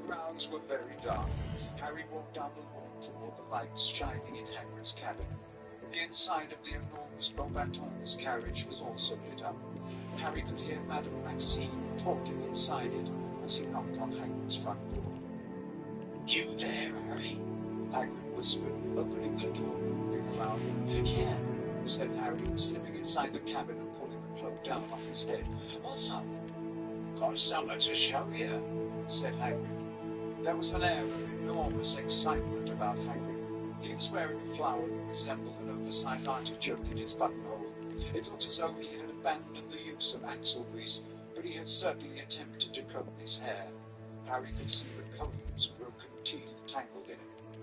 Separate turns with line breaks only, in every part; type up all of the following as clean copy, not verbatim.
grounds were very dark. Harry walked down the lawn toward the lights shining in Hagrid's cabin. The inside of the enormous Beauxbatons carriage was also lit up. Harry could hear Madame McCheese talking inside it as he knocked on Hagrid's front door. "You there, Harry?" Hagrid whispered, opening the door and looking around. "Yeah," said Harry, slipping inside the cabin and pulling the cloak down off his head. "What's up?" "Got something to show you," said Hagrid. There was an air of enormous excitement about Hagrid. He was wearing a flower that resembled an oversized artichoke in his buttonhole. It looked as though he had abandoned the use of axle grease, but he had certainly attempted to comb his hair. Harry could see the comb's broken teeth tangled in it.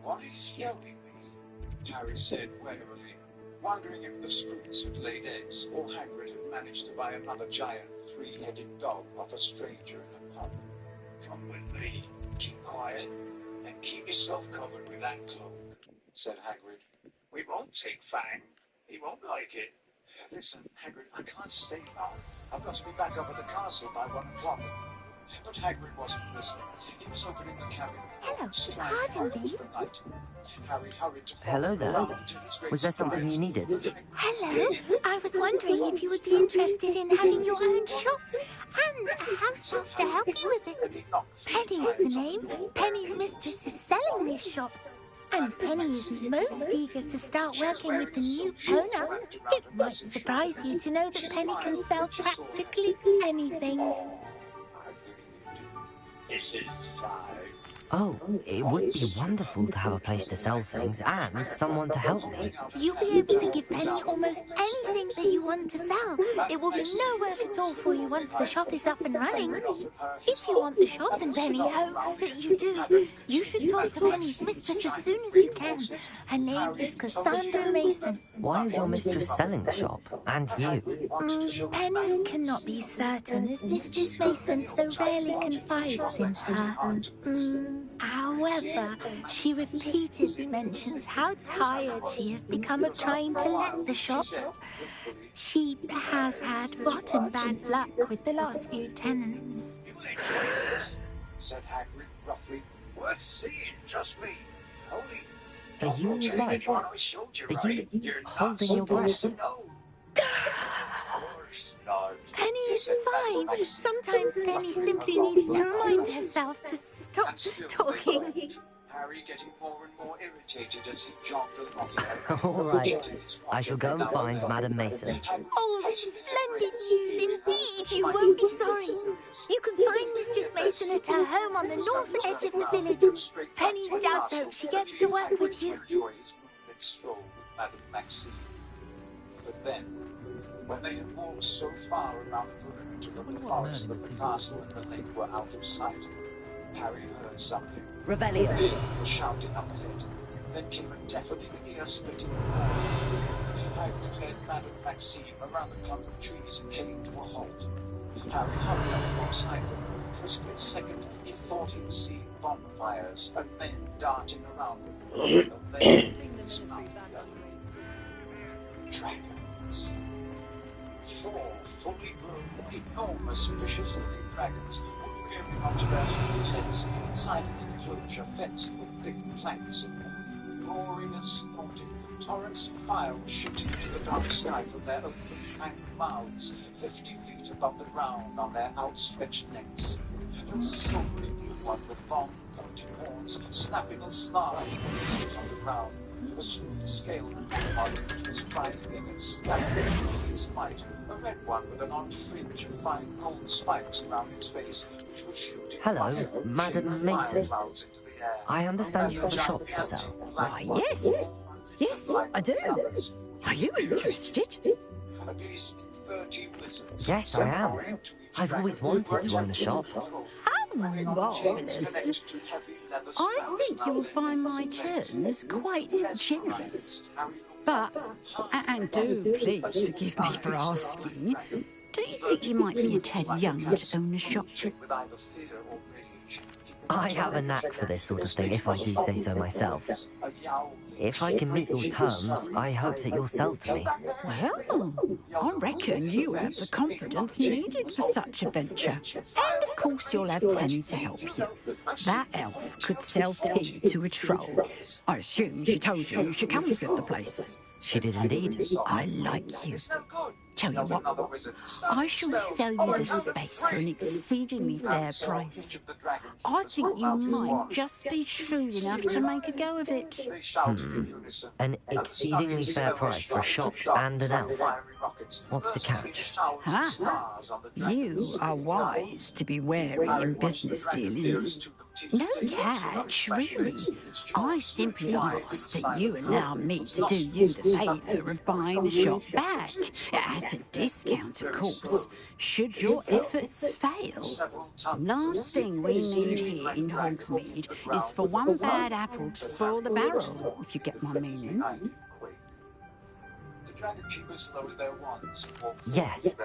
"What are you showing me?" Harry said warily, wondering if the spoons had laid eggs or Hagrid had managed to buy another giant three-headed dog off a stranger in a pub. "Come with me, keep quiet, and keep yourself covered with that cloak," said Hagrid. "We won't take Fang. He won't like it." "Listen, Hagrid, I can't stay long. I've got to be back up at the castle by 1 o'clock. But Hagrid wasn't listening. He was opening the cabin door.
Hello, pardon me.
Harry hurried to
Hello there. Was there something you needed?
Hello. I was wondering if you would be interested in having your own shop and a house elf to help you with it. Penny's the name. Penny's mistress is selling this shop. And Penny is most eager to start working with the new owner. It might surprise you to know that Penny can sell practically anything.
This is fine.
Oh, it would be wonderful to have a place to sell things and someone to help me.
You'll be able to give Penny almost anything that you want to sell. It will be no work at all for you once the shop is up and running. If you want the shop and Penny hopes that you do, you should talk to Penny's mistress as soon as you can. Her name is Cassandra Mason.
Why is your mistress selling the shop? And you?
Penny cannot be certain as Mistress Mason so rarely confides in her. However, she repeatedly mentions how tired she has become of trying to let the shop. She has had rotten bad luck with the last few tenants.
Said Hagrid roughly. "Worth seeing, trust me. Only
Are you right? Are you holding your breath?
No. Of course not.
Penny is fine. Sometimes Penny simply needs to remind herself to stop talking.
Harry getting more and more irritated as he jogged along.
All right. I shall go and find Madame Mason.
Oh, splendid news indeed. You won't be sorry. You can find Mistress Mason at her home on the north edge of the village. Penny does hope she gets to work with you.
But then, when they had walked so far around the perimeter of the forest that the castle and the lake were out of sight, Harry heard something.
Revelio.
Was shouting up ahead. Then came a deafening, ear-splitting roar. Hagrid led Madame Maxime around a clump of trees and came to a halt. Harry hurried up alongside them. For a split second, he thought he was seeing bonfires and men darting around them. But then he smelled dragons. 4 fully grown, enormous, vicious-looking dragons were rearing onto their hind legs inside an enclosure fenced with thick planks of wood. Roaring and snorting, torrents of fire were shooting into the dark sky from their open, fanged mouths, 50 feet above the ground on their outstretched necks. There was a silvery blue one with long, pointed horns, snapping and snarling faces on the ground. A smooth scaled one which was writhing and stabbing with its might. A red one with an odd fringe of fine gold spikes around its face, which was shooting
Hello, Madame Mason.
clouds into the air.
I understand you have a shop to sell.
Why, yes. Yes, I do. Are you interested?
At least 30 wizards.
Yes, I am. I've always wanted to own a shop.
How marvellous. I think you'll find my terms quite generous. But, and do please forgive me for asking, do you think you might be a tad young to own a shop?
With either fear or rage, he
I have a knack for this sort of thing, if I do say so myself. If I can meet your terms, I hope that you'll sell to me.
Well, I reckon you have the confidence needed for such a venture. And of course you'll have Penny to help you. That elf could sell tea to a troll. I assume she told you she comes with the place.
She did indeed.
I like you. Tell you what, I shall sell you the space for an exceedingly fair price. I think you might just be shrewd enough to make a go of it.
An exceedingly fair price for a shop and an elf. What's the catch?
Huh? You are wise to be wary in business dealings. No catch, really. I simply ask that you allow me to do you the favour of buying the shop back, at a discount, of course, should your efforts fail. Last thing we need here in Hogsmeade is for one bad apple to spoil the barrel, if you get my meaning.
Yes,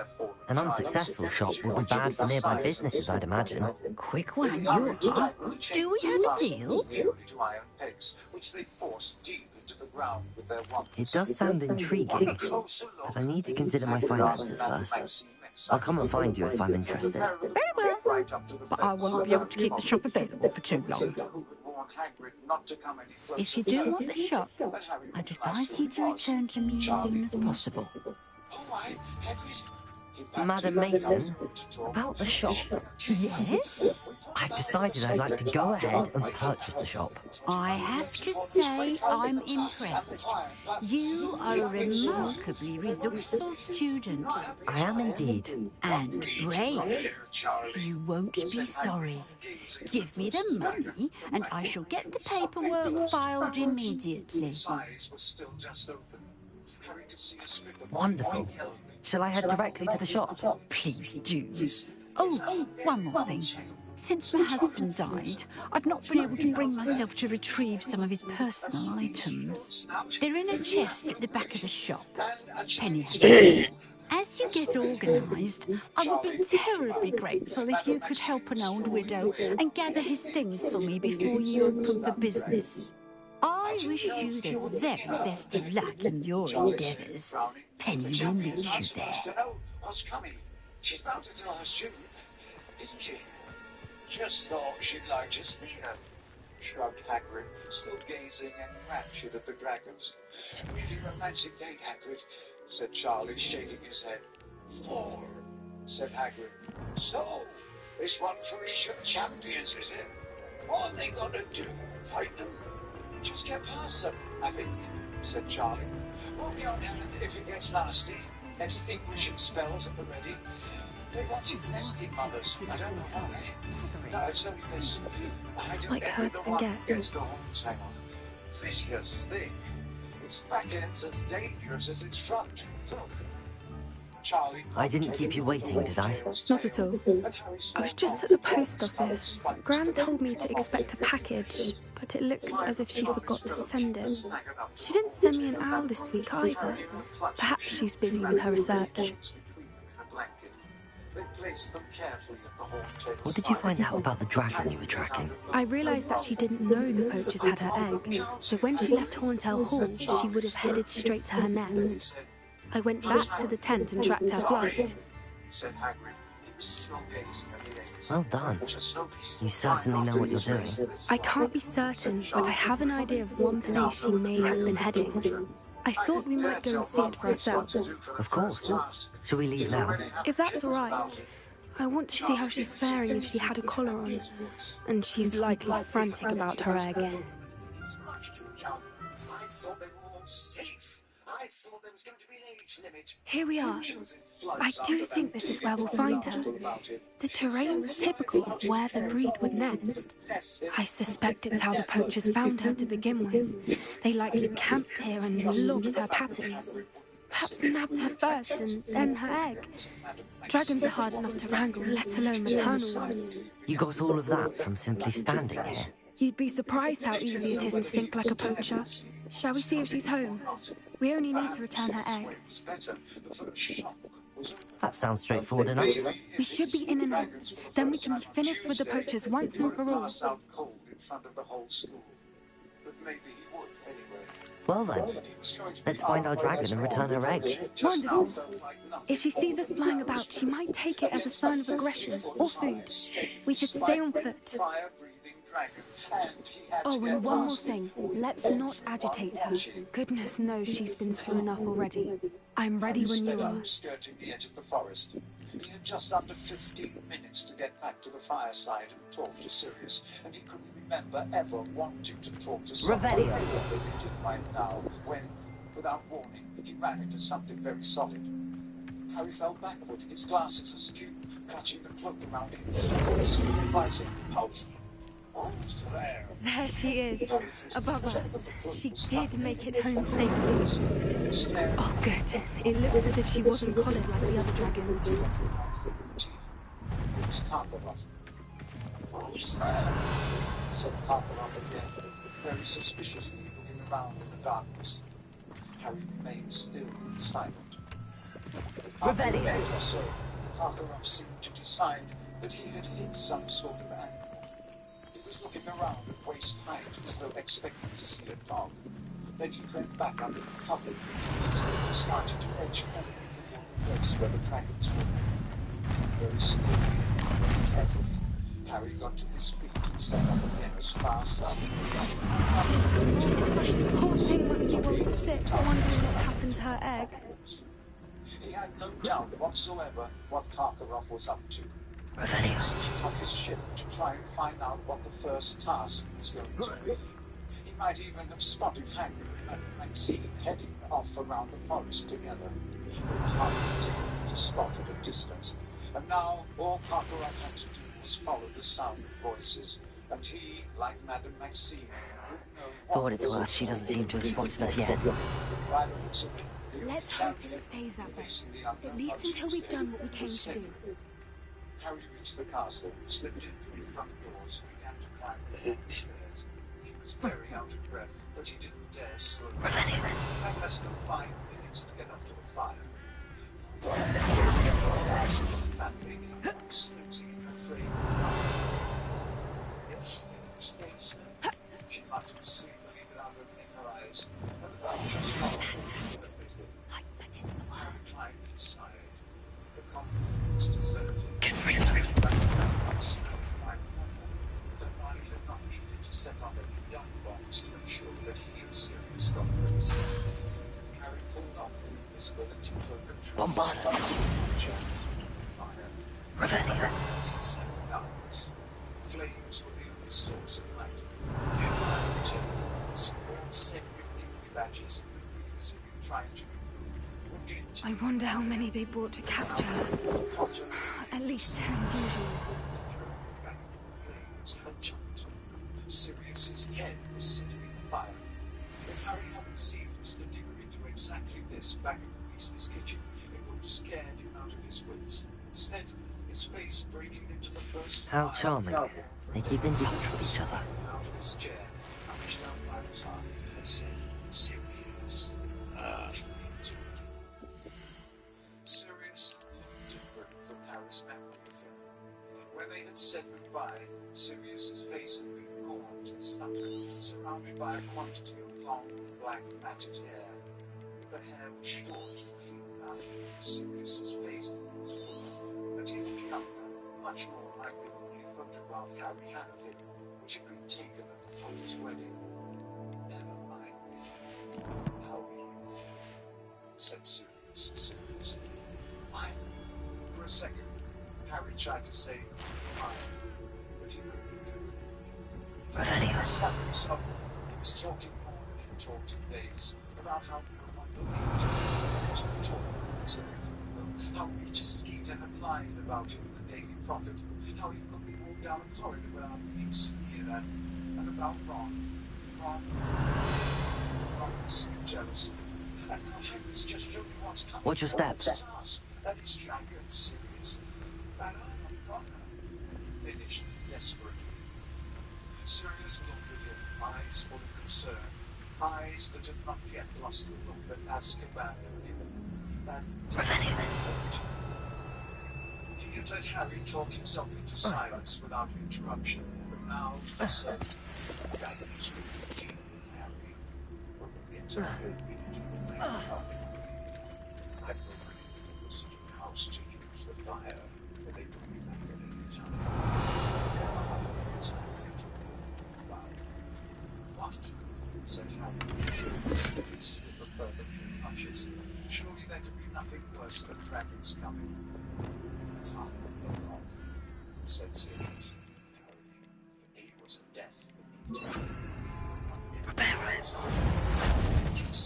an unsuccessful shop would be bad for nearby businesses, I'd imagine.
Quick one, you are. Do we have a deal?
It does sound intriguing, but I need to consider my finances first. I'll come and find you if I'm interested.
Very well, but I won't be able to keep the shop available for too long. If you do want the shop, I'd advise you to return to me as soon as possible.
Madam Mason, about the shop.
Yes?
I've decided I'd like to go ahead and purchase the shop.
I have to say I'm impressed. You are a remarkably resourceful student.
I am indeed.
And brave. You won't be sorry. Give me the money, and I shall get the paperwork filed immediately.
Wonderful. Shall I head directly to the shop?
Please do. Oh, one more thing. Since my husband died, I've not been able to bring myself to retrieve some of his personal items. They're in a chest at the back of the shop. Penny has them. As you get organised, I would be terribly grateful if you could help an old widow and gather his things for me before you open for business. I wish you the very best of luck in your endeavours. Penny will meet you there.
She's bound to tell her student, isn't she? Just thought she'd like to see her. Shrugged Hagrid, still gazing enraptured at the dragons. Really romantic date, Hagrid, said Charlie, shaking his head. 4, said Hagrid. So, this one for each of the champions, is it? What are they gonna do? Fight them? Just get past them, I think, said Charlie. Won't be on hand if it gets nasty. Extinguishing spells at the ready. They wanted nesting mothers. I don't know why. No, it's only this.
It's like her to forget.
Hang on. Vicious thing. Its back end's as dangerous as its front. Look. Charlie.
I didn't keep you waiting, did I?
Not at all. I was just at the post office. Gran told me to expect a package, but it looks as if she forgot to send it. She didn't send me an owl this week either. Perhaps she's busy with her research.
What did you find out about the dragon you were tracking?
I realised that she didn't know the poachers had her egg, so when she left Horntail Hall, she would have headed straight to her nest. I went back to the tent and tracked her flight.
Well done. You certainly know what you're doing.
I can't be certain, but I have an idea of one place she may have been heading. I thought we might go and see it for ourselves.
Of course. Shall we leave now?
If that's all right. I want to see how she's faring if she had a collar on. And she's likely frantic about her egg.
It's much too young. I thought they were all safe. I thought there was going to be an age limit.
Here we are. I do think this is where we'll find her. The terrain's typical of where the breed would nest. I suspect it's how the poachers found her to begin with. They likely camped here and logged her patterns. Perhaps nabbed her first and then her egg. Dragons are hard enough to wrangle, let alone maternal ones.
You got all of that from simply standing here?
You'd be surprised how easy it is to think like a poacher. Shall we see if she's home? We only need to return her egg.
That sounds straightforward enough.
We should be in and out. Then we can be finished with the poachers once and for all.
Pass out cold in front of the whole school. But maybe he would anyway.
Well then, let's find our dragon and return her egg.
Wonderful. If she sees us flying about, she might take it as a sign of aggression or food. We should stay on foot. Oh, and one more thing. Let's not agitate her. Goodness knows she's been through enough already. I'm ready when you are.
Skirting the edge of the forest. He had just under 15 minutes to get back to the fireside and talk to Sirius, and he couldn't remember ever wanting to talk to someone right now, when, without warning, he ran into something very solid. Harry fell backward, his glasses askew, clutching the cloak around him. Bryson, Poached. Almost there.
There she is, above us. She did make it home safely. Oh, good. It looks as if she wasn't collared like the other dragons.
It's Karkaroff. Almost there. Said Karkaroff again, very suspiciously looking around in the darkness. Harry remained still and silent. After a minute or so, Karkaroff seemed to decide that he had hit some sort of animal. He was looking around at waist height as though expecting to see a dog. Then he went back under the cover and started to edge forward toward the place where the dragons were. Very slowly and very carefully, Harry got to his feet and sat up again as fast as he could.
Poor thing must be worried sick, wondering what happened to her egg.
He had no doubt whatsoever what Karkaroff was up to. He sneaked off his ship to try and find out what the first task was going to be. He might even have spotted Hagrid and McCheese heading off around the forest together. He would hardly to spot at a distance. And now all Karkaroff had to do was follow the sound of voices, and he, like Madame Maxime, would know what
For what it's worth, she doesn't seem to have spotted us yet.
By the looks of it,
Let's hope it stays that way. At least until we've done what we came to do.
Harry reached the castle, slipped in through the front doors, and began to climb the stairs. He was very out of breath, but he didn't dare slow down. And less than 5 minutes to get up to the fire. That lady was snoozing in her frame. Yes, in his face. She muttered sleepily without opening her eyes, and about just followed her. Harry climbed inside. The convent was deserted. Set up any young bombs to ensure that he and Sirius got released. Harry pulled off the invisibility cloak and
Bombard. Revelio.
Darkness. Flames were the only source of light. Nearby materials, all sacred degree badges and the previously been trying to recruit.
I wonder how many they brought to capture her. At least 10 usually.
Sirius's head was sitting in the fire. If Harry hadn't seen Mr. Diggory do exactly this back in the Weasley's kitchen, it would have scared him out of his wits. Instead, his face breaking into the first
How charming. They keep in touch with each other.
Out of his chair, crouched down by the hearth, and said, Sirius, Sirius looked different from Harry's memory of him. When they had said goodbye, Sirius's face had been gaunt and stuttering, surrounded by a quantity of long, black, matted hair. The hair was short and clean enough. Sirius's face was full, but he looked younger, much more like the only photograph Harry had of him, which had been taken at the Potter's wedding. Never mind. How are you? Said Sirius seriously. Fine. For a second, Harry tried to say, fine. But he couldn't do it.
Revelio.
He was talking more than he talked in days, about how no one believed him, to talk about everything, how Rita Skeeter had lied about him in the Daily Prophet, how he couldn't walk down a corridor without being sneered at, and about Ron. Ron was so jealous. And now Hagrid's just showed me what's coming.
Watch your steps.
And his dragon, Sirius. That I'm from her. Finished desperately. Sirius looked at him, eyes full of concern, eyes that had not yet lost the look that Azkaban had given.
Revelio.
He had let Harry talk himself into silence without interruption, but now he said, "Dragons will deal with Harry. When we get to the I programmed the city house to use the fire, but they could be back at any time. What? Said Harry, a slip of further few punches. Surely there could be nothing worse than dragons coming. Tough and off, said Sirius. Harry, he was a death eater.
Prepare it.
Yes.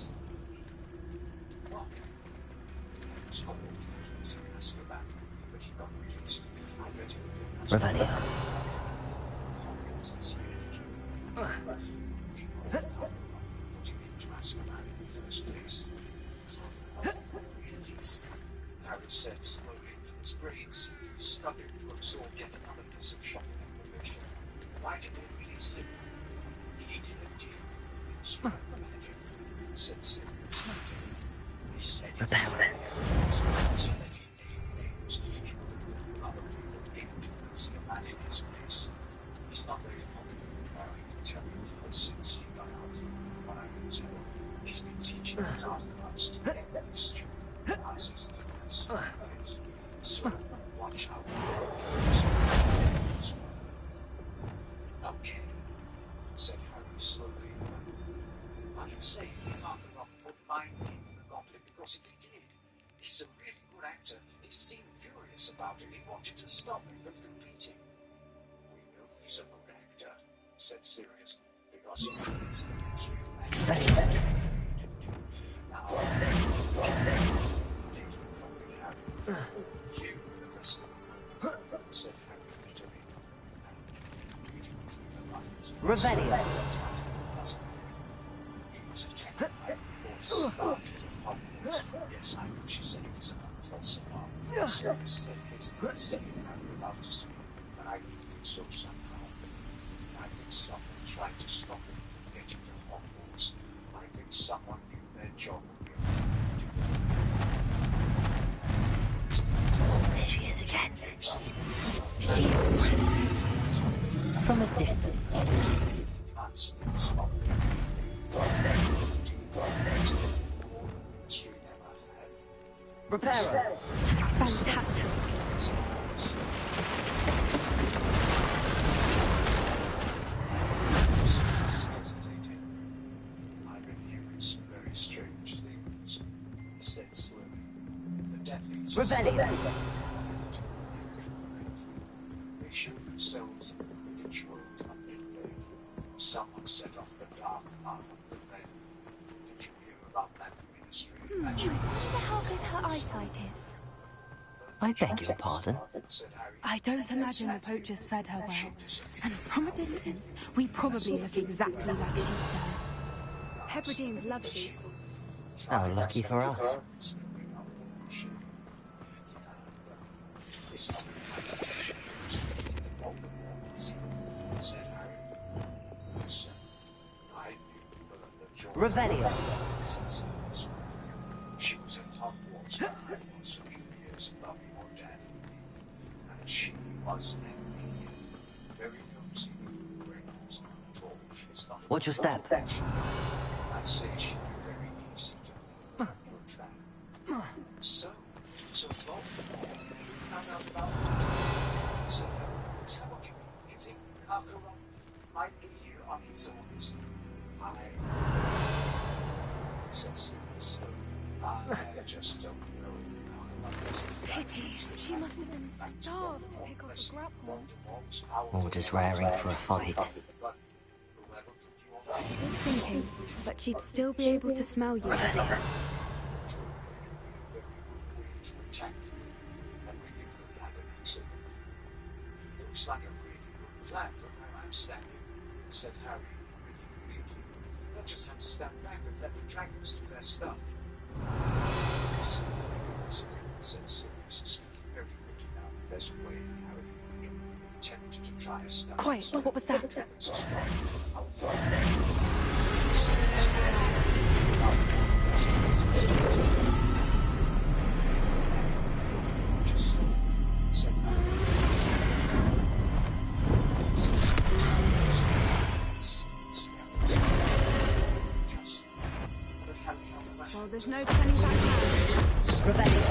What? Scott walked in Azkaban, but he got released. I bet you
Revelio.
Hogwarts this year. Put him into Azkaban in the first place. Harry said slowly, his brains struggling to absorb yet another piece of shocking information. Why did they release him? He did a deal with the Ministry of Magic, said Sirius. He said he was that he named names. He would have other people into Azkaban in his place. He's not very popular, I can tell you, but since he got out, what I can tell, he's been teaching the dark arts to make the student classes the best ways. So watch out for those. Okay, said Harry slowly. Are you saying Karkaroff put my name in the gauntlet because if he did, he's a really good actor. He seemed furious about it. He wanted to stop me from competing. We know he's a good actor, said Sirius, because he is the Ministry of Magic. Now, you and the rest of them, said Harry bitterly.
Revelio.
He was attacked by a force started at Hogwarts. Yes, I know she said it was another false alarm. Sirius said hastily, saying Harry about to speak, but I do think so somehow. I think someone tried to stop him from getting to Hogwarts. I think someone knew their job would be
There she is again. From a distance.
can't still stop him.
Reparo.
Fantastic.
Hesitating. I've been hearing some very strange things, he said slowly. The Death Eaters.
Revelio.
They show themselves in the village world on midday. Someone set off the dark path of the red. Did you hear about that Ministry of Magic?
I wonder how good her eyesight is.
I beg your pardon.
Said Harry.
I don't imagine the poachers fed her well. And from a distance, we probably look exactly like sheep to her. Hebrideans love sheep.
How lucky for us. Revelio.
She was in Hogwarts when I was a few years above your dad. And she was an idiot. Very nosy with brains. Tall, she's not.
What's your step?
I'd say she'd be very easy to trap. So Voldemort found out about it. So, is that what you mean? You think Karkaroff might be here on his orders? Said Sirius. I just don't know.
Pity. She must have been starved to pick off a grapple.
Or just raring for a fight.
Thinking, but she'd still be able to smell you.
Revelio.
Looks like a really good plan from where I'm standing, said Harry. They'll just have to stand back and let the dragons do their stuff. Said Sirius, speaking very quickly now. There's a way, Harry. Tempted to try a stuff.
Quiet, what was that?
Dragons are strong.
there's no turning back now.
Revelio.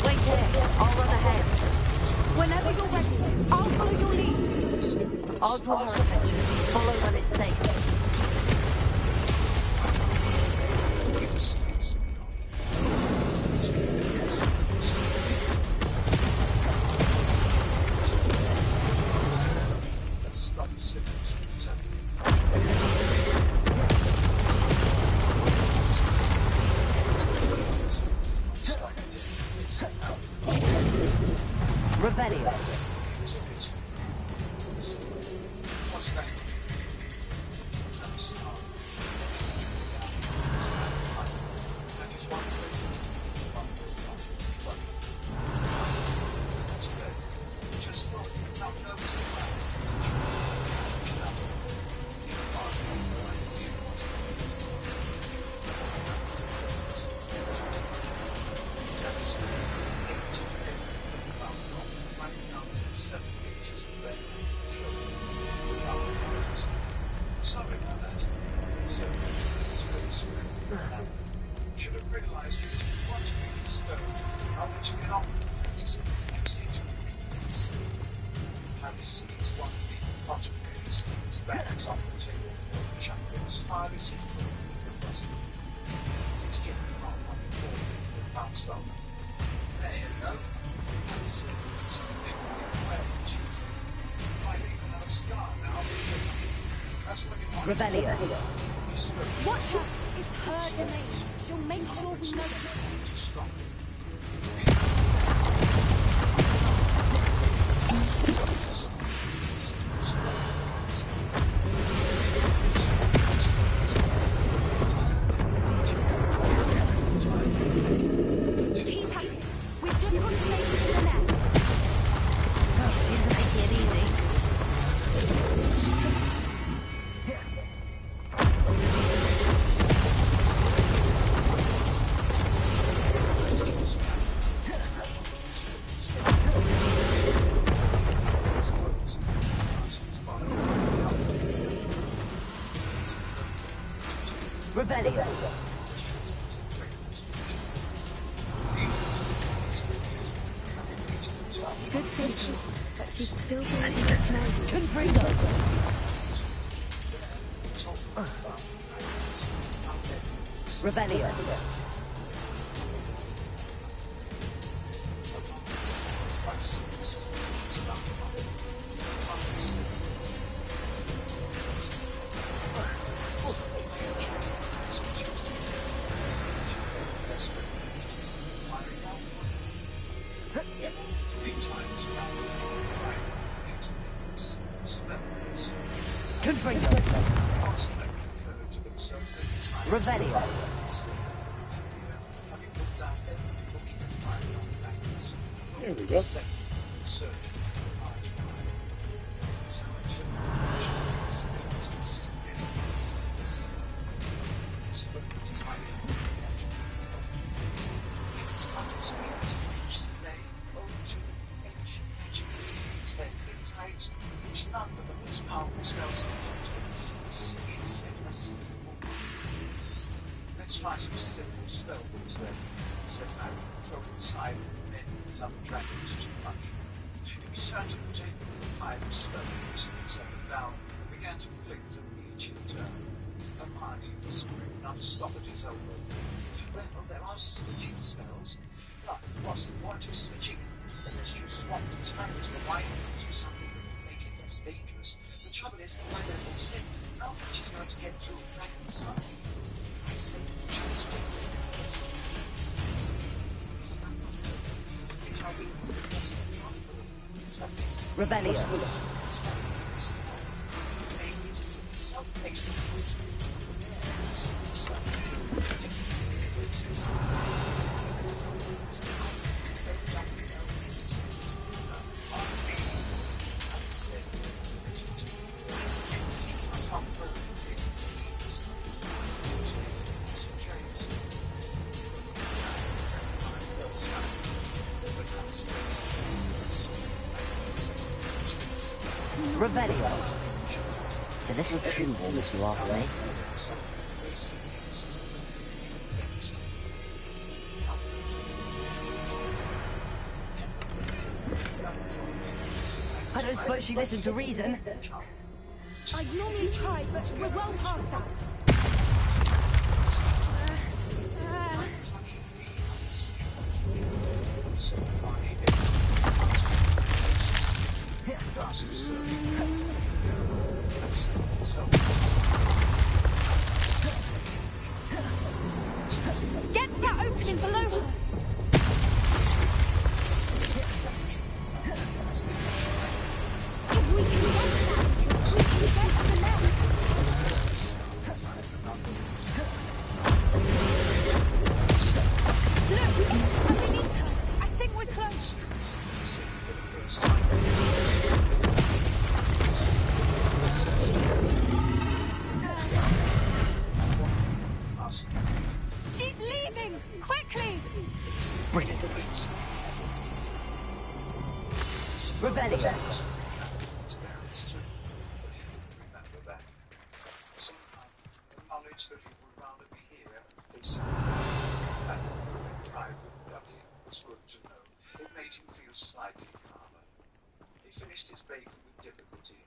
Wait there, I'll run ahead.
Whenever you're ready, I'll follow your lead.
I'll draw her attention. Follow when it's safe. Revelio.
What's that? I just want to just thought you not noticing sorry about that. So, it's really sorry. Should have realized you didn't want to be disturbed. I'll let you get on with the practice of the next interviews. Harry sees one of the contemplating Steve's bags on the table. Chocolates, highly simple, plus it's getting on the floor. Bounced on. There you go. Harry sees something where she's might even have a scar now. That's what you want.
Revelio.
Watch out! It's her domain. She'll make sure we know it.
To stop.
Keep at it. We've just got to make it to the nest.
Oh, she doesn't make it easy. Revelio.
Good thinking. But she'd still be nice.
Confringo. Revelio. Confringo. Revelio.
There we go.
Let's try some simple spell books then, said Harry, throwing aside the men who love dragons too much. He returned to the table with a pile of spell books and set them down and began to flick through each in turn. Hermione whispering non-stop at his elbow. Well, there are switching spells, but what's the point of switching unless you swap the times or white ones or something that will make it less dangerous? The trouble is, I don't know said how much is going to get through a dragon's heart. I said, just yes.
Revelio. Revelio. It's a little too warm if you ask me. I don't suppose she listened to reason.
I'd normally try, but we're well past that. Get to that opening below her. If we can get that, we can get to the left. Look, underneath her. I think we're close. She's leaving! Quickly!
Brilliant. Revelio.
Knowledge that he would rather be here than that drive with W was good to know. It made him feel slightly calmer. He finished his bacon with difficulty.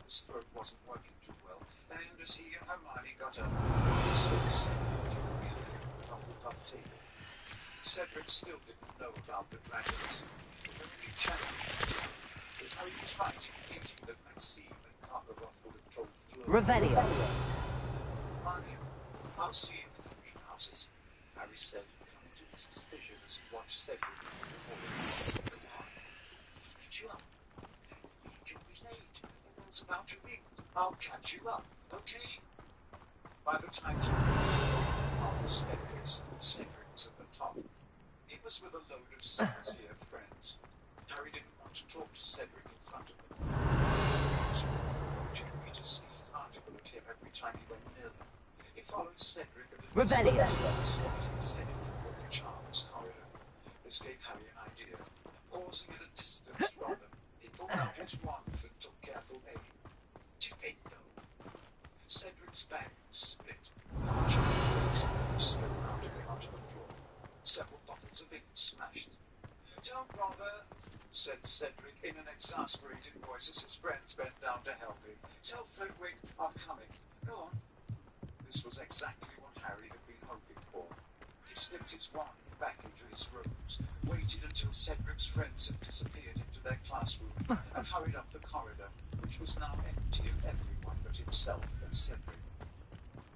His throat wasn't working too well, and as he and Hermione got up, he saw Cedric on the cup of tea. Cedric still didn't know about the dragons. The only challenge was how he was right in thinking that McCheese and Karkaroff would have told Flo.
Revelio.
I'll see him in the greenhouses, Harry said, coming to his decision as he watched Cedric before the Come on, I'll catch you up. You'll be late. The bell's about to ring. I'll catch you up, okay? By the time Harry was on the staircase, Cedric was at the top. He was with a load of sincere friends. Harry didn't want to talk to Cedric in front of them. He was going to see his article at him every time he went near them. He followed Cedric at a
Revelio.
distance and he was heading toward the Charles corridor. This gave Harry an idea. Pausing at a distance from them, he pulled out his wand and took careful aim. Defendo. Cedric's bag split. Large holes spilled out of him onto the floor. Several bottles of ink smashed. Don't bother, said Cedric in an exasperated voice as his friends bent down to help him. Tell Flitwick I'm coming. Go on. This was exactly what Harry had been hoping for. He slipped his wand back into his robes, waited until Cedric's friends had disappeared into their classroom, and hurried up the corridor, which was now empty of everyone but himself and Cedric.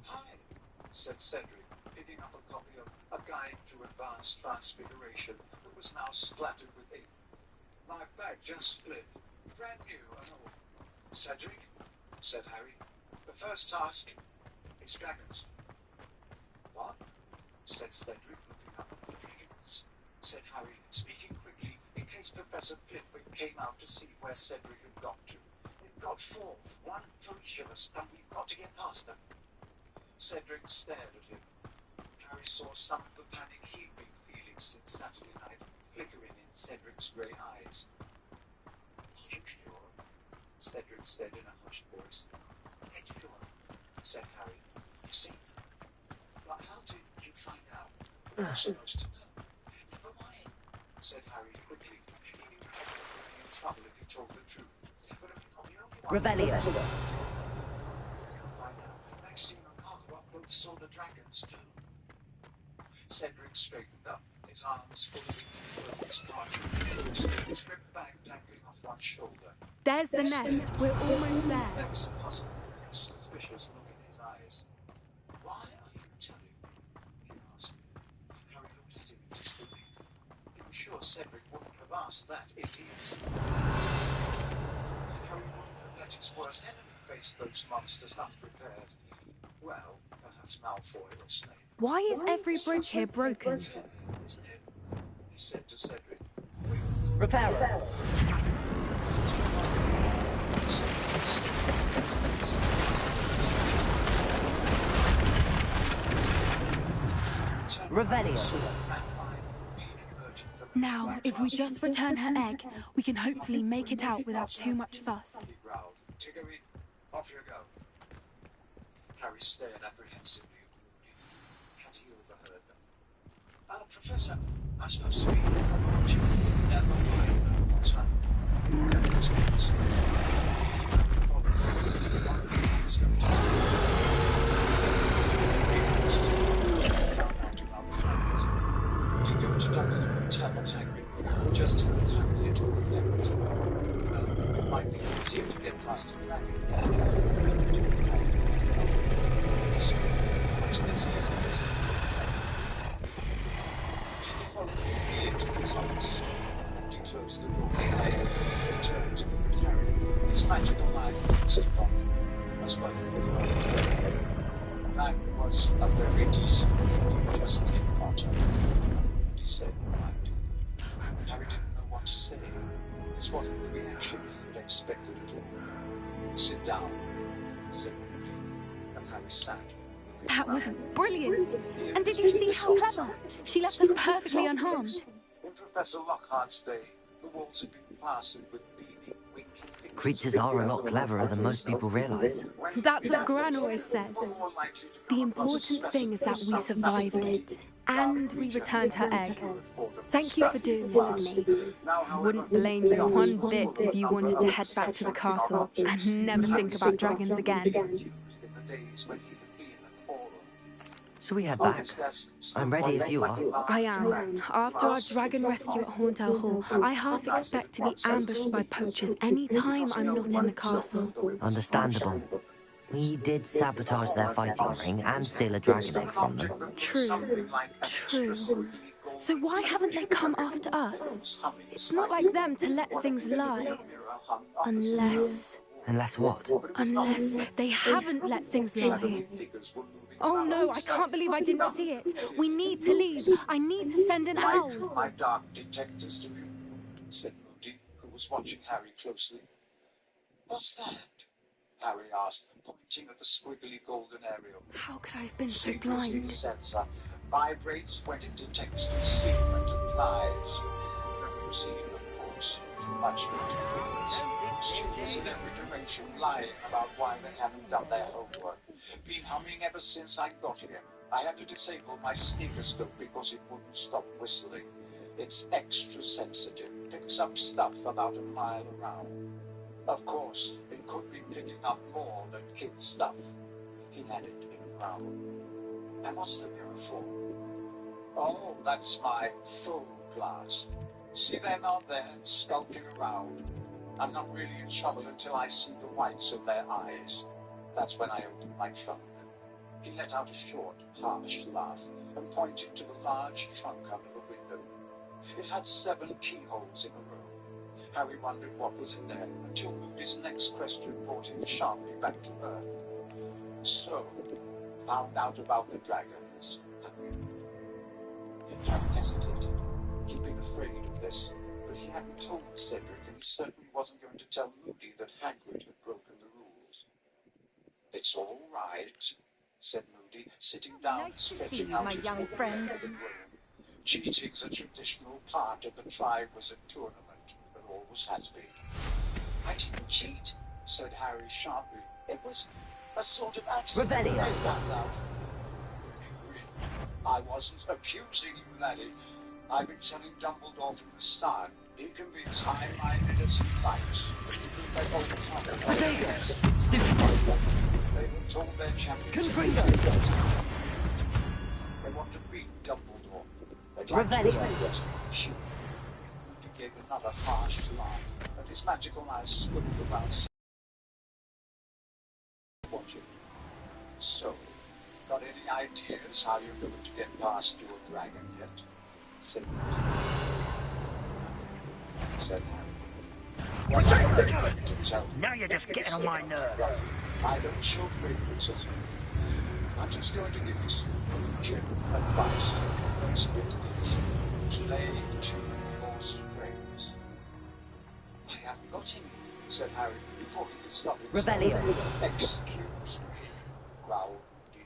Hi, said Cedric, picking up a copy of A Guide to Advanced Transfiguration that was now splattered with ink. My bag just split, brand new and all. Cedric, said Harry, the first task is dragons. What? Said Cedric, looking up. Dragons, said Harry, speaking quickly in case Professor Flitwick came out to see where Cedric had got to. They've got four, one for each of us, and we've got to get past them. Cedric stared at him. Harry saw some of the panic he'd been feeling since Saturday night flickering in Cedric's grey eyes. You sure? Cedric said in a hushed voice. Sure, said Harry. You see? But how did you find out? You're supposed to know. Never mind, said Harry quickly. He knew Harry would be in trouble if he told the truth. But I'm not the only one.
Revelio.
By now, Maxime and Karkaroff both saw the dragons too. Cedric straightened up, his arms full of his parchment, his ripped bag dangling off one shoulder.
There's the nest. We're almost there.
There was a puzzled, suspicious look in his eyes. Why are you telling me? He asked. Harry looked at him in disbelief. He was sure Cedric wouldn't have asked that if he had seen it. Harry wouldn't have let his worst enemy face those monsters unprepared. Well, perhaps Malfoy or Snape.
Why is every bridge here broken?
Isn't it? He said to Cedric.
Reparo.
Revelio.
Revelio.
Saw a man being emerging from
Now, if we just return her egg, we can hopefully make it out without too much fuss.
He growled. Tiggery, off you go. Harry stared apprehensively at Moody. Had he overheard them? Professor, I'm supposed to be watching. Never mind what's happening. It's crazy. He's going to tell on Hagrid, just to have it or remember it. Well, it might be easier to get past the dragon. So, watch this is this. She followed me into his office. She closed the door behind her and turned to look at Harry. His magical eye fixed upon him, as well as the world. That was a very decent thing you just did, Potter. He said, Harry didn't know what to say. This wasn't the reaction he had expected at all. Sit down, said Moody, and Harry sat.
That was brilliant! And did you see how clever? She left us perfectly unharmed.
In Professor Lockhart's day, the walls had been plastered with beaming, winking...
Creatures are a lot cleverer than most people realise.
That's what Gran always says. The important thing is that we survived it. And we returned her egg. Thank you for doing this with me. I wouldn't blame you one bit if you wanted to head back to the castle and never think about dragons again.
Shall we head back? I'm ready if you are.
I am. After our dragon rescue at Horndale Hall, I half expect to be ambushed by poachers any time I'm not in the castle.
Understandable. We did sabotage their fighting ring and steal a dragon egg from them.
True. True. So why haven't they come after us? It's not like them to let things lie. Unless...
Unless what?
Unless they haven't let things lie. Oh no, I can't believe I didn't see it. We need to leave. I need to send an owl.
My dark detectors to you, said Moody, who was watching Harry closely. What's that? Harry asked, pointing at the squiggly golden aerial.
How could I have been so blind?
Sensor vibrates when it detects the sleep and applies. The museum, of course, is much materials. Students in every direction lying about why they haven't done their homework. Been humming ever since I got here. I had to disable my sneakoscope because it wouldn't stop whistling. It's extra sensitive. Picks up stuff about a mile around. Of course, it could be picking up more than kid stuff. He had it in a growl. And what's the mirror for? Oh, that's my full glass. See them out there, skulking around. I'm not really in trouble until I see the whites of their eyes. That's when I open my trunk. He let out a short, harsh laugh and pointed to the large trunk under the window. It had 7 keyholes in a row. Harry wondered what was in there until Moody's next question brought him sharply back to earth. So, found out about the dragons, have you? Harry hesitated, keeping afraid of this, but he hadn't told Cedric, and he certainly wasn't going to tell Moody that Hagrid had broken the rules. It's all right, said Moody, sitting down and
Nice to see
stretching
you,
out
my
his
young friend.
wooden-headed robe. Cheating's a traditional part of the Tri-Wizard tournament, and always has been. I didn't cheat, said Harry sharply. It was a sort of accident.
Revelio.
I found out. I wasn't accusing you, laddie. I've been telling Dumbledore from the start. He can be as high-minded as he likes. They've always had their
Vegas! Stupefy!
They've told their champions.
Confringo!
They want to beat Dumbledore.
Revelio!
He gave another harsh laugh, and his magical eyes squinted around. Watching. So, got any ideas how you're going to get past your dragon yet? Said Harry.
Now you're just getting on my nerves.
I don't show favoritism. I'm just going to give you some general advice. First bit is play to your strengths. I haven't got any, said Harry before he could stop himself.
Revelio.
Excuse me, growled Moody.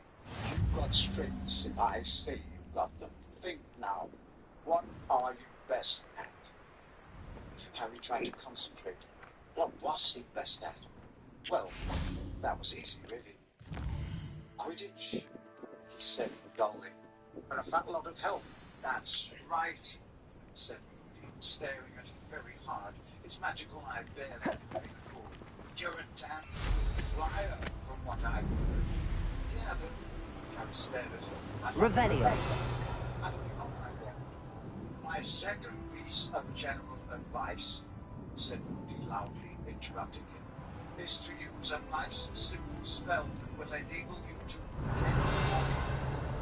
You've got strengths if I say you've got them. Think now. What are you best at? Harry tried to concentrate. What was he best at? Well, that was easy, really. Quidditch, he said dully. And a fat lot of help. That's right, said Moody, staring at him very hard. It's magical I barely recall. You're a damn flyer, from what I've heard. Yeah, but Harry stared at him.
Revelio.
My second piece of general advice, said Moody loudly, interrupting him, is to use a nice, simple spell that will enable you to get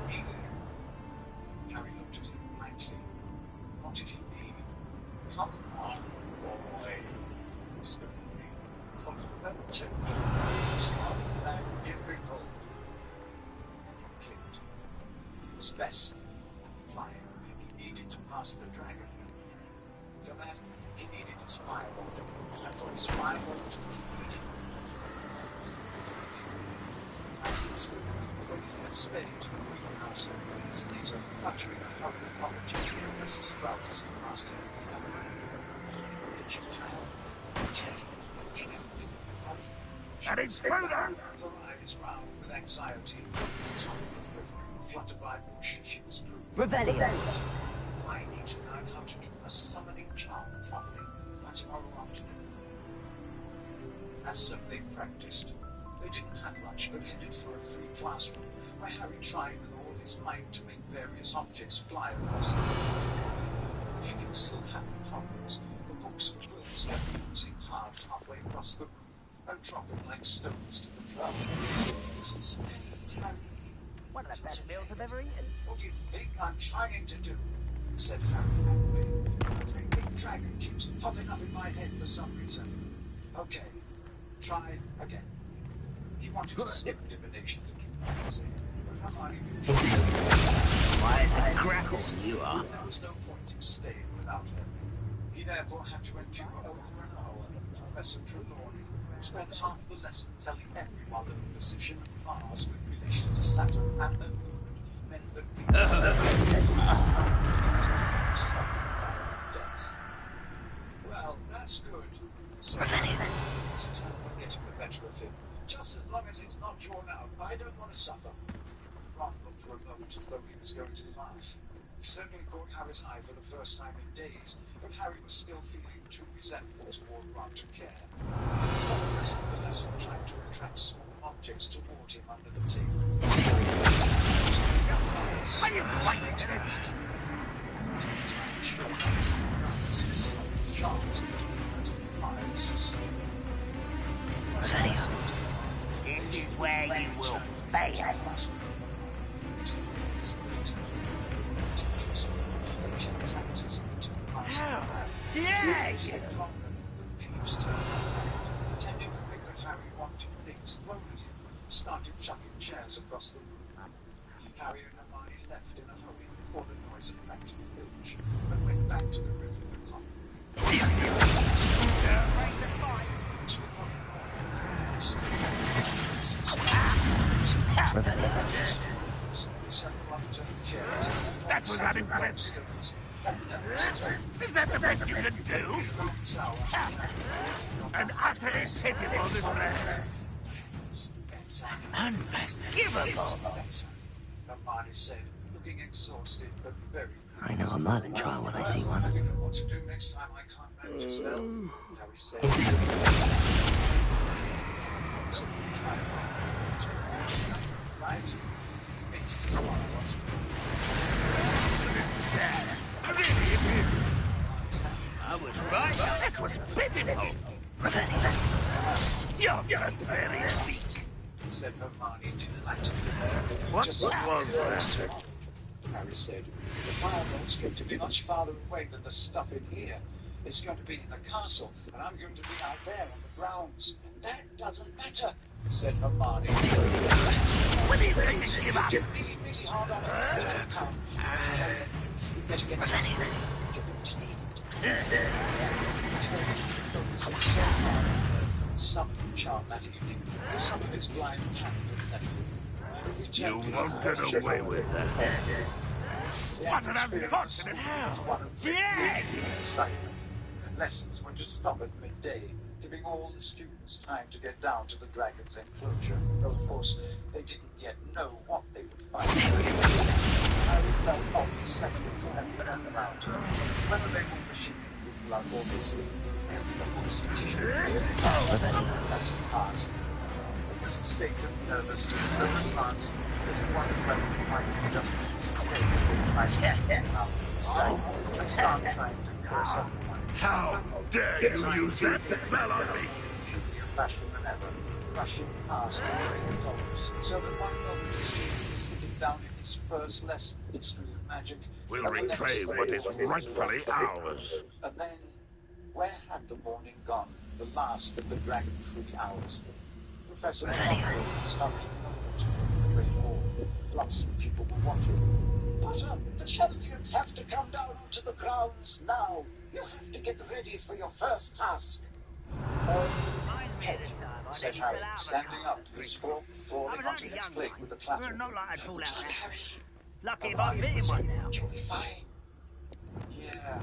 me. Harry looked at him blankly. What did he need? Come on, boy, whispered Moody. From the relative, it's not that difficult. And he clicked. He was best at flying. He needed to pass the dragon. For that, he needed his firebolt. And for his firebolt, he needed spade to the greenhouse, and minutes later, uttering a hurried apology to Professor Sprout as he passed him. The child, chest,
That intruder!
her eyes round with anxiety, top of the river, fluttered by a bush, she was proved.
Revelio.
I need to learn how to do a summoning charm properly by tomorrow afternoon. As so they practiced. They didn't have much, but headed for a free classroom, where Harry tried with all his might to make various objects fly across the room. If he was still having problems, the books and quills kept losing hard halfway across the room and dropping like stones to the ground. Concentrate, Harry.
One of the best meals I've ever eaten.
What do you think I'm trying to do? Said Harry angrily. A great big dragon keeps popping up in my head for some reason. Okay, try again. He wanted to skip divination to keep practicing, but Hermione knew
Why is it crackle you are?
there was no point in staying without her. He therefore had to endure over an hour of Professor Trelawney, who spent half the lesson telling everyone that the position of Mars with relation to Saturn and the Moon meant that people deaths. Well, that's good. So this time we're getting the better of him. Just as long as it's not drawn out, I don't want to suffer. Ron looked for a moment as though he was going to laugh. He certainly caught Harry's eye for the first time in days, but Harry was still feeling too resentful toward Ron to care. He spent the rest of the lesson trying to attract small objects toward him under the table.
Are you frightened? This is where you will fail. Yeah! Pretending to think that Harry wanted things thrown at him, started chucking chairs across the room. Harry and Hermione left in a hurry before the noise attracted Filch, and went back to the river and common. That was unimpressive. Is that the best you can do? An utterly pitiful little man. Unforgivable.
Hermione said, looking exhausted but very.
I know a Merlin trial when I see one.
I don't know what to do next time I can't manage a spell. Harry said. So you try it. Right? Makes just one of us.
I was right. That was pitiful.
Revelio.
You're very weak.
Said Hermione delightedly.
What
Just
was
as
that?
Harry said, the firebolt's going to be much farther away than the stuff in here. It's going to be in the castle, and I'm going to be out there on the grounds. That doesn't matter, said Hermione.
What do you think to give up?
Get really, really hard on it. Come. You better get some sleep. Summoning charm that evening. Some of his blind hand had left him.
You won't get away with that. What an unfortunate hell! Dead!
Excitement. Lessons were to stop at midday, giving all the students time to get down to the dragon's enclosure. Though, of course, they didn't yet know what they would find. Harry felt off the second and around her. Whether they were wishing with blood or missing, everyone was as he passed. It was a state of nervousness so advanced that he wondered whether he might just stay and start trying to curse everyone.
How dare you use that spell on me?
Faster than ever, rushing past the Ravenclaws, so that one moment you see him sitting down in his first lesson in history of magic.
We'll reclaim what is rightfully ours.
And then, where had the morning gone? The last of the dragon-free hours. Professor McCheese was hurrying over to the Great Hall. Lots of people were watching. Potter, the champions have to come down to the grounds now. You have to get ready for your first task. Said Harry, standing up, his fork falling onto his plate with a clatter.
Not like I'd fall out now. Lucky if I fit in one now.
You'll be fine. Yeah,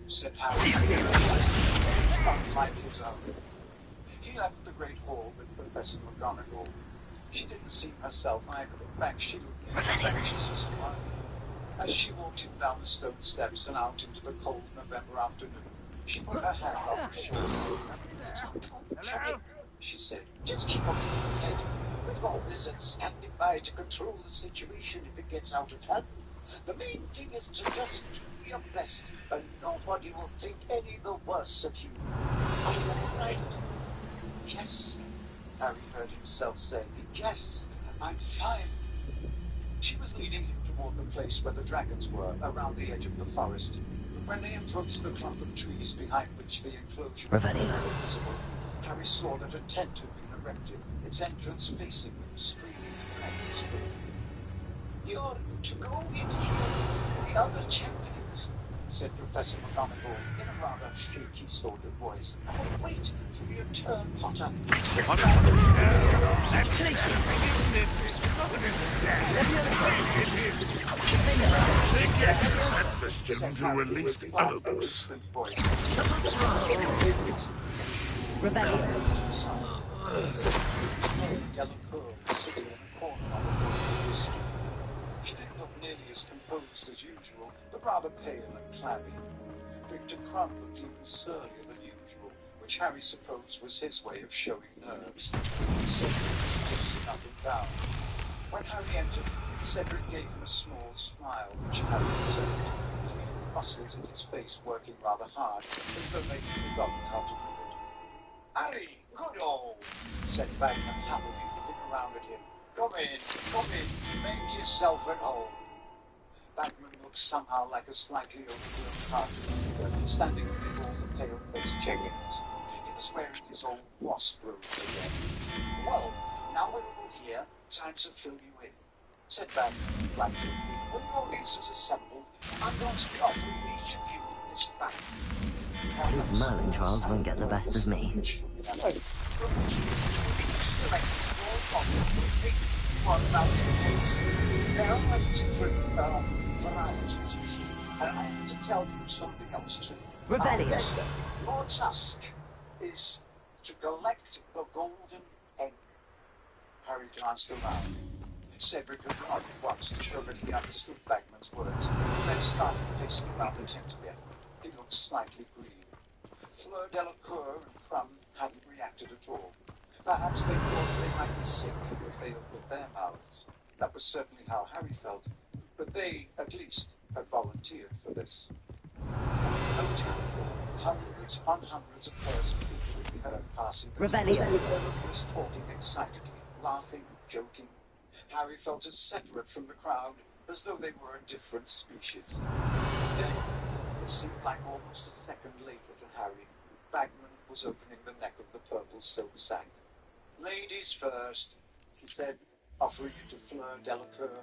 said Harry. Stunned like his own. He left the Great Hall with Professor McGonagall. She didn't seem herself either. In fact, she looked as anxious as a lion. As she walked him down the stone steps and out into the cold November afternoon, she put her hand on his shoulder.
Hello?
She said, just keep on moving ahead. We've got wizards standing by to control the situation if it gets out of hand. The main thing is to just do your best, and nobody will think any the worse of you. Are you all right? Yes, Harry heard himself say. Yes, I'm fine. She was leading him toward the place where the dragons were, around the edge of the forest. When they approached the clump of trees behind which the enclosure was visible, Harry saw that a tent had been erected, its entrance facing them, screening the dragons from. You're to go in here with the other champions, said Professor McGonagall in a rather shaky sort of voice. Wait for your turn, Potter.
That's the student who released Oaks.
Sitting in a corner of the stool. She didn't look nearly as composed as usual, but rather pale and clammy. Victor Crumb looked even surlier than usual, which Harry supposed was his way of showing nerves. Cedric was pacing up and down. When Harry entered, Cedric gave him a small smile, which Harry returned, feeling the muscles in his face working rather hard, as though they'd forgotten how to do it. Harry, good old, said Bagman happily, looking around at him. Come in, make yourself at home. Bagman looked somehow like a slightly overgrown cartoon, standing amid all the pale-faced chickens. He was wearing his old wasp robes again. Well, now we're all here, time to fill you in, said Bagman blankly. When your audience is assembled, I'm going to be offering each of you this bag.
These Merlin trials won't get the best of me.
There are different varieties, you see. And I have to tell you something else too.
Revelio.
Your task is to collect the golden egg. Harry glanced around. Cedric had nodded once to show that he understood Bagman's words, then started pacing around the tent again. He looked slightly green. Fleur Delacour and Crumb hadn't reacted at all. Perhaps they thought they might be sick if they opened their mouths. That was certainly how Harry felt. But they, at least, had volunteered for this. No time at all. Hundreds upon hundreds of pairs of people would be heard passing.
Revelio.
Everyone was talking excitedly, laughing, joking. Harry felt as separate from the crowd as though they were a different species. Then, it seemed like almost a second later to Harry, Bagman was opening the neck of the purple silk sack. Ladies first, he said, offering it to Fleur Delacour.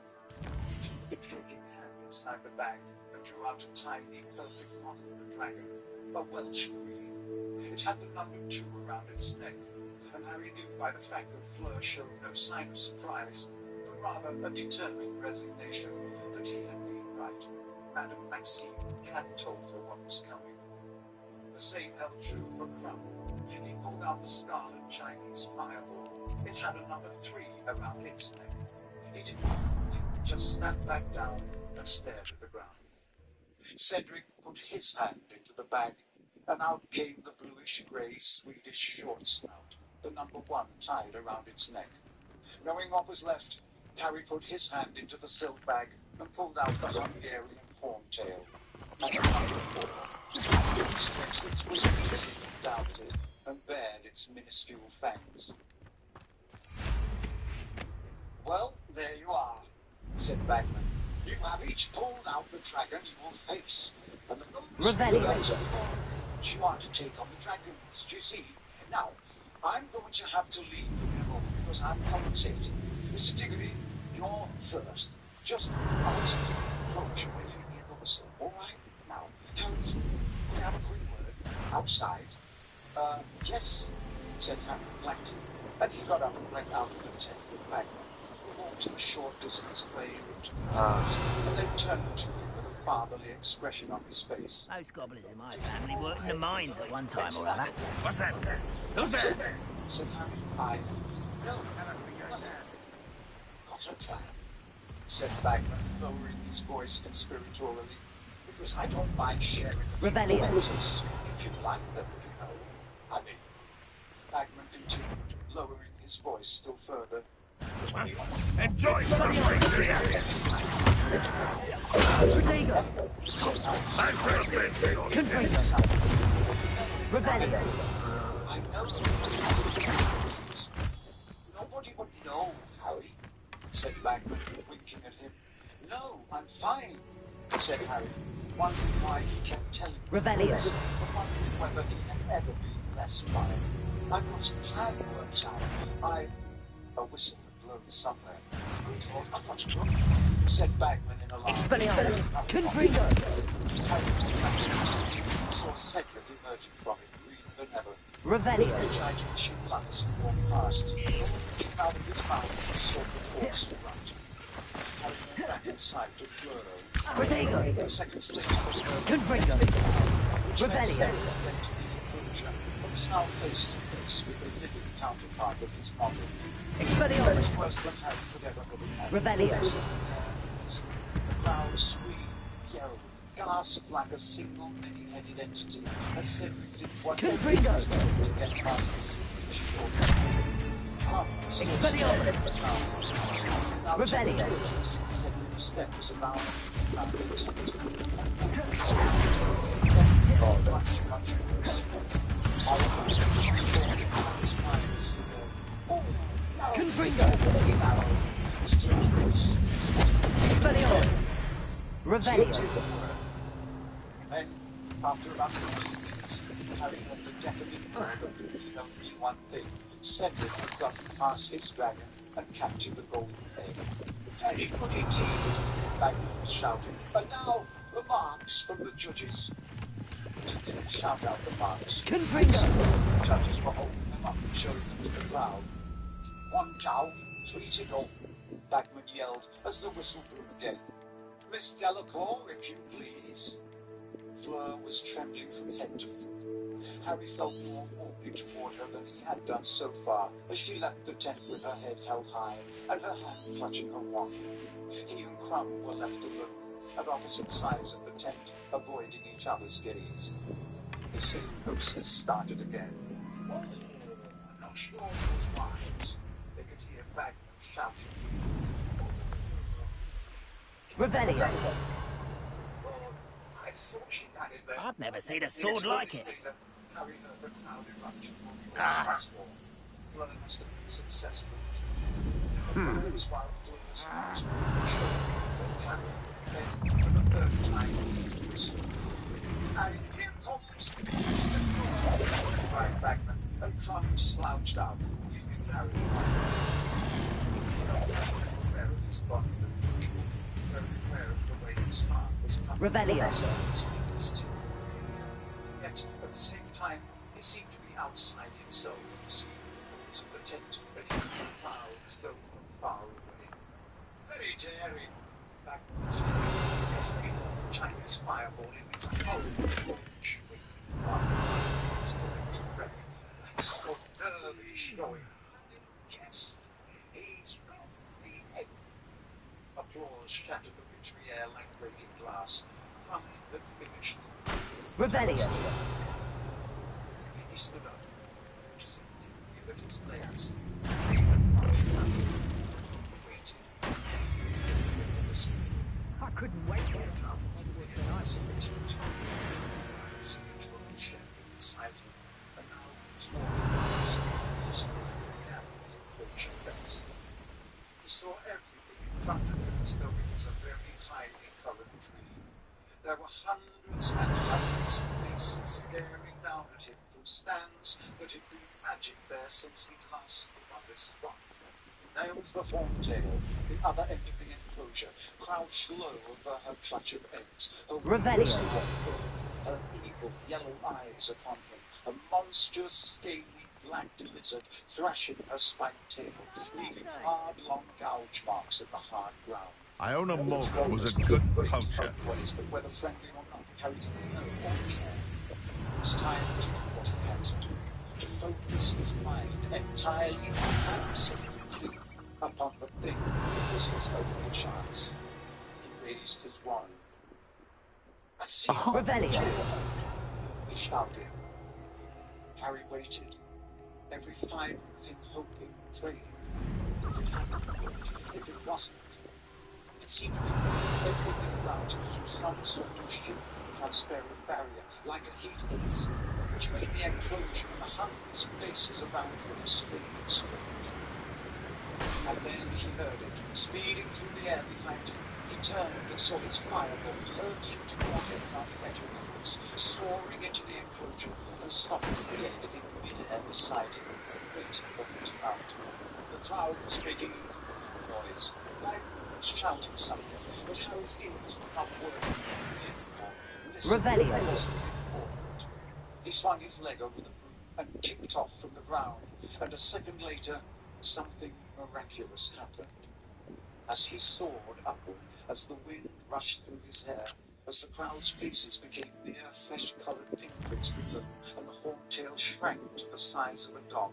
He took his hand inside the bag and drew out a tiny, perfect model of a dragon, a Welsh green. It had the number 2 around its neck, and Harry knew by the fact that Fleur showed no sign of surprise, but rather a determined resignation that he had been right. right. Madame Maxine had told her what was coming. The same held true for Crumb. He pulled out the scarlet Chinese fireball. It had a number 3 around its neck. He didn't just snapped back down and stared at the ground. Cedric put his hand into the bag, and out came the bluish-grey Swedish short snout, the number 1 tied around its neck. Knowing what was left, Harry put his hand into the silk bag and pulled out the Hungarian horntail. And the number 4. It stretched its wings as it looked down at it and bared its minuscule fangs. Well, there you are, said Bagman. You have each pulled out the dragon you will face. And the
Revelio.
You are to take on the dragons, do you see? Now, I'm going to have to leave you because I'm commentating. Mr. Diggory, you're first. Just ask to approach when you hear the whistle, all right? Now, Harry, we have a quick word. Outside. Yes, said Harry blankly. And he got up and went out of the tent with Bagman. He walked a short distance away into the house, and then turned to him with a fatherly expression on his face.
Those goblins in my family worked in the mines at one time or other.
What's that? Who's there?
Said Harry. No, got a plan, said Bagman, lowering his voice conspiratorially, because I don't mind sharing the
Revelio.
if you like them, you know. I mean, Bagman continued, lowering his voice still further.
Enjoy suffering, do you?
Protego.
I'm friendly.
Confringo. Revelio.
I know. Nobody would know, Harry, said Bagman, winking at him. No, I'm fine, said Harry, wondering why he kept telling me
Revelio.
this, but wondering whether he had ever been less fine. I've got some plan worked out. A whistle had blown somewhere. Good Lord, I've got to look, said Bagman in alarm.
Expelliarmus. Confringo.
He saw Cedric emerging from it, greener than ever.
Revelio.
He tried to issue lungs and walk past. He came out of his mouth and saw the horse to run. Harry went back inside to Fluro.
Protego.
Seconds later,
Confringo. Revelio.
But was now face to face with the living counterpart of his model.
Expelliarmus.
Worse than Harry could ever have imagined.
Revelio.
The crowd screamed, yelled, gasped like a single many-headed entity, as Cedric did whatever he
Confringo.
could to get past his
Expelliarmus. Revelio.
Cedric's step was about
Confringo. Expelliarmus. Revelio.
Then, after about 20 minutes, Harry had the definite word that he only one thing. Cedric had gotten past his dragon and captured the golden egg. Very good indeed, Bagman was shouting. And now, the marks from the judges. He didn't shout out the marks.
Confringo.
The judges were holding them up and showing them to the crowd. 1 cow, 3 tickle, Bagman yelled as the whistle blew again. Miss Delacour, if you please. Fleur was trembling from head to foot. Harry felt more warmly toward her than he had done so far as she left the tent with her head held high and her hand clutching her wand. He and Crumb were left alone at opposite sides of the tent, avoiding each other's gaze. The same process started again. Oh, I'm not sure it was wise. They could hear Bagman shouting.
Revelio.
I thought she had it there.
I've never seen a sword like it.
Harry heard the crowd erupting on the Hogwarts wall. Fleur must have been successful too. It was while Fleur's hands were showing the clamour. Then, for the 3rd time, he whistled. And here comes Mr. Fleur, cried Bagman, and Trump slouched out, leaving Harry behind. Aware of his body than usual, very aware of the way his heart was pumping.
Revelio.
Yet, at the same time, he seemed to be outside himself, seeing the walls of the tent, but he was proud as though from far away. Very daring, Bagman said. Chinese fireball emits a horrible shriek while the transconnected revenue. So nervy showing. Yes, he's got the egg. Applause shattered the wintry air like breaking glass. Time had finished.
Revelio.
He stood up, accepting that his legs had marched down. He waited.
I couldn't wait for it.
Clouds made a nice retreat. Eyes into the shed inside him, and now he was walking as the approaching fence. He saw everything in front of him as though it was a very highly colored dream. There were hundreds and hundreds of faces staring down at him from stands that had been magic there since he'd last stood on this spot. There was the horntail, the other end of the enclosure, crouched low over her clutch of eggs.
Revelio.
Her evil yellow eyes upon him, a monstrous, scaly black lizard thrashing her spiked tail, leaving hard, long gouge marks in the hard ground.
Iona Morgan was a good poacher.
But whether friendly or not, Harry didn't know or care. It was time to do what he had to do, to focus his mind entirely, absolutely, upon the thing that was his only chance. He raised his wand. I see
Revelio.
He shouted. Harry waited, every fibre of him hoping, praying. If it happened, if it wasn't. It seemed to be everything around him through some sort of human, transparent barrier, like a heat haze, which made the enclosure and the hundreds of faces around him strange. And then he heard it, speeding through the air behind him. He turned and saw his fireball hurtling toward him on metal wheels, soaring into the enclosure and stopping dead in mid-air beside him, waiting for him to mount. The crowd was making noise, like shouting something, but Harry's ears were not working anymore.
Revelio.
He swung his leg over the broom and kicked off from the ground, and a second later, something miraculous happened. As he soared upward, as the wind rushed through his hair, as the crowd's faces became mere flesh-colored pinpricks below, and the horntail shrank to the size of a dog,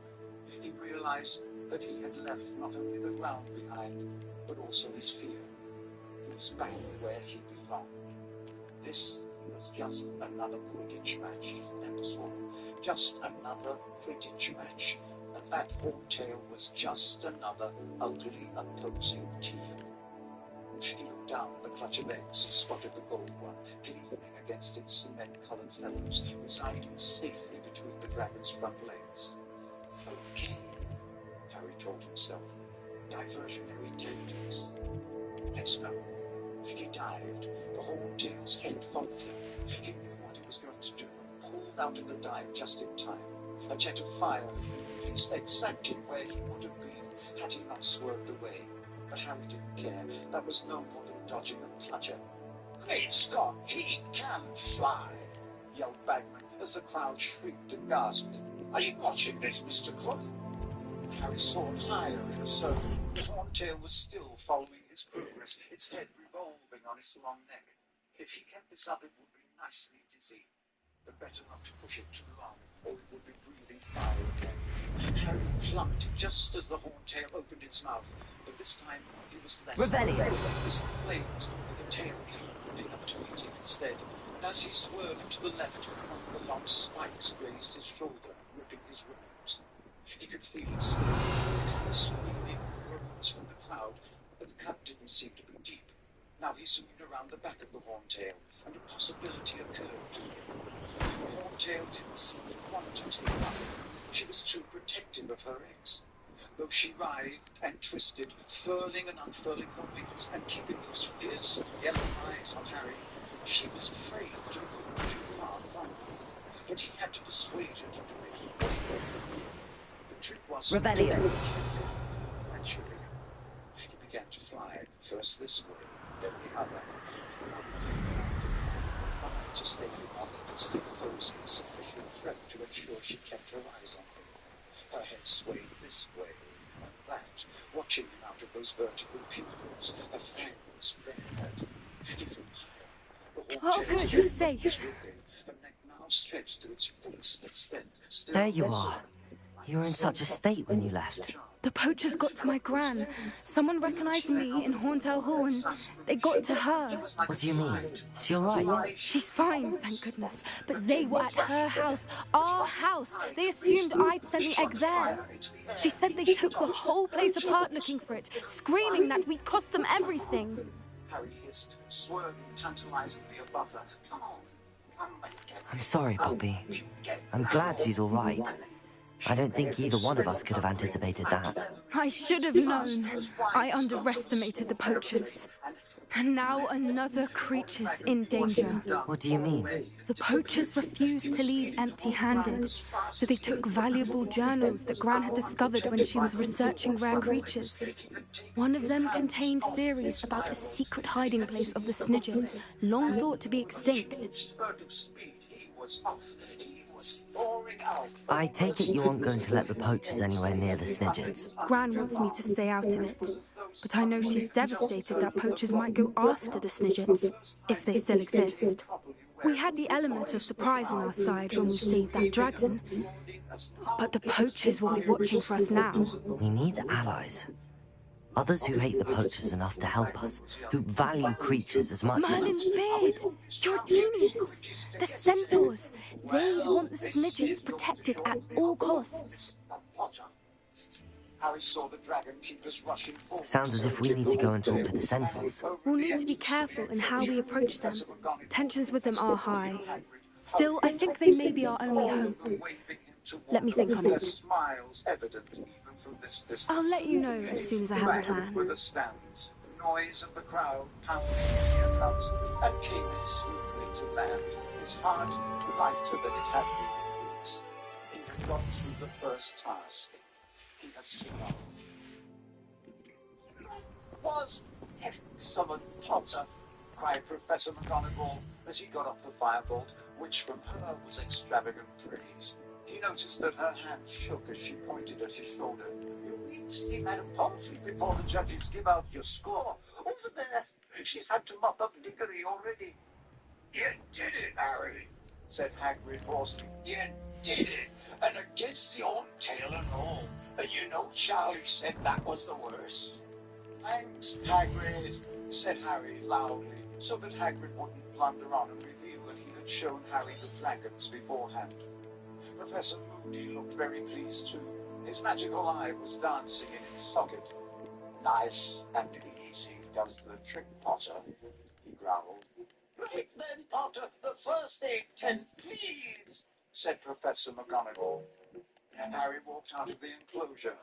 he realized that he had left not only the ground behind, but also his fear. He was back where he belonged. This was just another Quidditch match he never saw. Just another Quidditch match. And that horntail was just another ugly opposing team. He looked down at the clutch of eggs and spotted the gold one, gleaming against its cement-colored feathers, residing safely between the dragon's front legs. Okay, Harry told himself. Diversionary tactics. Let's go. He dived. The horntail's head followed him. He knew what he was going to do. Pulled out of the dive just in time. A jet of fire released exactly where he would have been had he not swerved away. But Harry didn't care. That was no more than dodging a clutcher. Great Scott, he can fly! Yelled Bagman as the crowd shrieked and gasped. Are you watching this, Mr. Crumb? Harry soared higher in a circle. The horntail was still following his progress, its head revolving on its long neck. If he kept this up, it would be nicely dizzy. But better not to push it too long, or it would be breathing fire again. Harry plumped just as the horntail opened its mouth, but this time he was less
Revelio.
This flames, but the tail came running up to meet him instead. And as he swerved to the left, one of the long spikes grazed his shoulder, ripping his ribs. He could feel it slowly, the screaming groans from the crowd, but the cut didn't seem to be deep. Now he zoomed around the back of the horntail, and a possibility occurred to him. The horntail didn't seem to want to take off. She was too protective of her eggs. Though she writhed and twisted, furling and unfurling her wings, and keeping those fierce yellow eyes on Harry, she was afraid to move too far from him. But he had to persuade her to do it. The trick was
Revelio.
Naturally, he began to fly, first this way, then the other. To stay on but still posing a sufficient threat to ensure she kept her eyes on him. Her head swayed this way and that, watching him out of those vertical pupils, her fangs bared. He flew higher. The
Oh, good, you're safe.
There you are. You were in such a state when you left.
The poachers got to my gran. Someone recognized me in Horntail Hall and they got to her.
What do you mean? Is she alright?
She's fine, thank goodness. But they were at her house, our house. They assumed I'd sent the egg there. She said they took the whole place apart looking for it, screaming that we'd cost them everything.
Harry hissed, swerving tantalizingly above her. Come on, come and get
I'm sorry, Poppy. I'm glad she's alright. I don't think either one of us could have anticipated that.
I should have known. I underestimated the poachers. And now another creature's in danger.
What do you mean?
The poachers refused to leave empty-handed, so they took valuable journals that Gran had discovered when she was researching rare creatures. One of them contained theories about a secret hiding place of the Snidget, long thought to be extinct.
I take it you aren't going to let the poachers anywhere near the Snidgets.
Gran wants me to stay out of it, but I know she's devastated that poachers might go after the Snidgets, if they still exist. We had the element of surprise on our side when we saved that dragon, but the poachers will be watching for us now.
We need allies. Others who hate the poachers enough to help us, who value creatures as much
Merlin's beard! You're a genius! The centaurs! They'd want the Snidgets protected at all costs.
Harry saw the dragon keepers rushing forward.
Sounds as if we need to go and talk to the centaurs.
We'll need to be careful in how we approach them. Tensions with them are high. Still, I think they may be our only hope. Let me think on it. I'll let you know as soon as I have a plan.
With the stands, the noise of the crowd pounding his earplugs, and came smoothly to land, his heart lighter than it had been in weeks. He had got through the first task. He had seen off. Was excellent, Potter, cried Professor McGonagall as he got off the firebolt, which from her was extravagant praise. He noticed that her hand shook as she pointed at his shoulder. You need to see Madame Pomfrey before the judges give out your score. Over there, she's had to mop up Diggory already. You did it, Harry, said Hagrid hoarsely. You did it, and against the own tail and all. You know Charlie said that was the worst. Thanks, Hagrid, said Harry loudly, so that Hagrid wouldn't blunder on and reveal that he had shown Harry the dragons beforehand. Professor Moody looked very pleased too. His magical eye was dancing in its socket. Nice and easy does the trick, Potter, he growled. Right then, Potter, the first aid tent, please, said Professor McGonagall. And Harry walked out of the enclosure,